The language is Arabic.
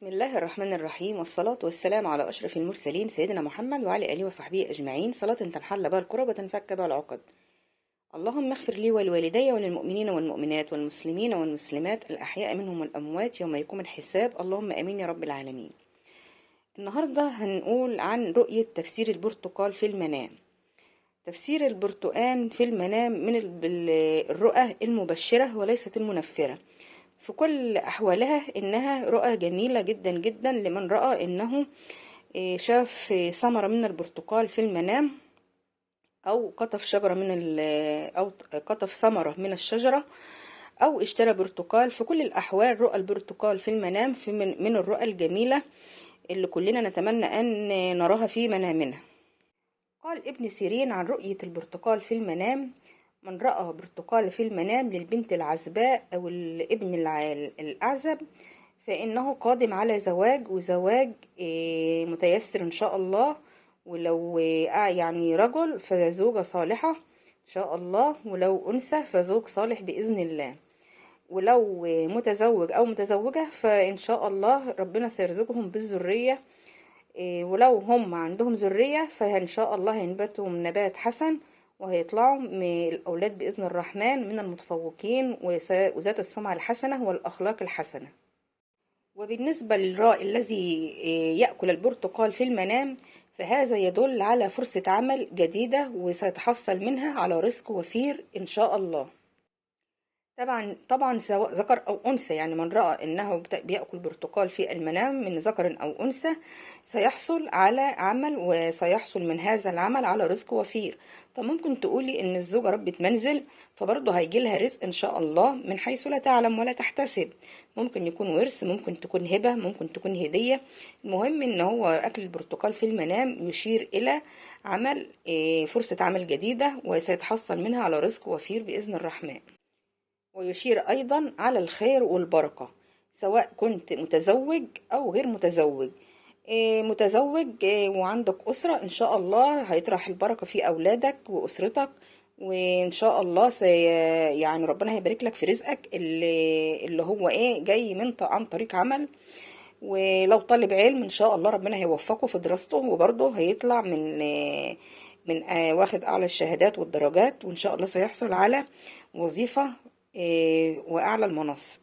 بسم الله الرحمن الرحيم، والصلاة والسلام على أشرف المرسلين سيدنا محمد وعلى آله وصحبه أجمعين، صلاة تنحل بها الكرب وتنفك بها العقد. اللهم اغفر لي ولوالدي وللمؤمنين والمؤمنات والمسلمين والمسلمات الأحياء منهم والأموات يوم يقوم الحساب، اللهم آمين يا رب العالمين. النهاردة هنقول عن رؤية تفسير البرتقال في المنام. تفسير البرتقال في المنام من الرؤى المبشرة وليست المنفرة، في كل أحوالها إنها رؤى جميلة جدا جدا لمن رأى إنه شاف ثمرة من البرتقال في المنام، أو قطف شجرة أو قطف ثمرة من الشجرة، أو اشترى برتقال. في كل الأحوال رؤى البرتقال في المنام من الرؤى الجميلة اللي كلنا نتمنى أن نراها في منامنا. قال ابن سيرين عن رؤية البرتقال في المنام: من رأى برتقال في المنام للبنت العزباء أو الابن الأعزب فإنه قادم على زواج، وزواج متيسر إن شاء الله. ولو يعني رجل فزوجة صالحة إن شاء الله، ولو أنثى فزوج صالح بإذن الله. ولو متزوج أو متزوجة فإن شاء الله ربنا سيرزقهم بالذرية. ولو هم عندهم ذرية فإن شاء الله هينبتوا من نبات حسن، وهيطلعوا من الأولاد بإذن الرحمن من المتفوقين وذات السمعة الحسنة والأخلاق الحسنة. وبالنسبة للرائي الذي يأكل البرتقال في المنام فهذا يدل على فرصة عمل جديدة وسيتحصل منها على رزق وفير إن شاء الله. طبعا سواء ذكر أو أنثى، يعني من رأى أنه بيأكل برتقال في المنام من ذكر أو أنثى سيحصل على عمل، وسيحصل من هذا العمل على رزق وفير. طب ممكن تقولي إن الزوجة ربة منزل، فبرضه هيجي لها رزق إن شاء الله من حيث لا تعلم ولا تحتسب. ممكن يكون ورث، ممكن تكون هبة، ممكن تكون هدية. المهم إن هو أكل البرتقال في المنام يشير إلى عمل، فرصة عمل جديدة، وسيتحصل منها على رزق وفير بإذن الرحمن. ويشير أيضا على الخير والبركة، سواء كنت متزوج أو غير متزوج. متزوج وعندك أسرة إن شاء الله هيطرح البركة في أولادك وأسرتك، وإن شاء الله يعني ربنا هيبارك لك في رزقك اللي هو جاي عن طريق عمل. ولو طالب علم إن شاء الله ربنا هيوفقه في دراسته، وبرضه هيطلع من واخد أعلى الشهادات والدرجات، وإن شاء الله سيحصل على وظيفة وأعلى المناصب.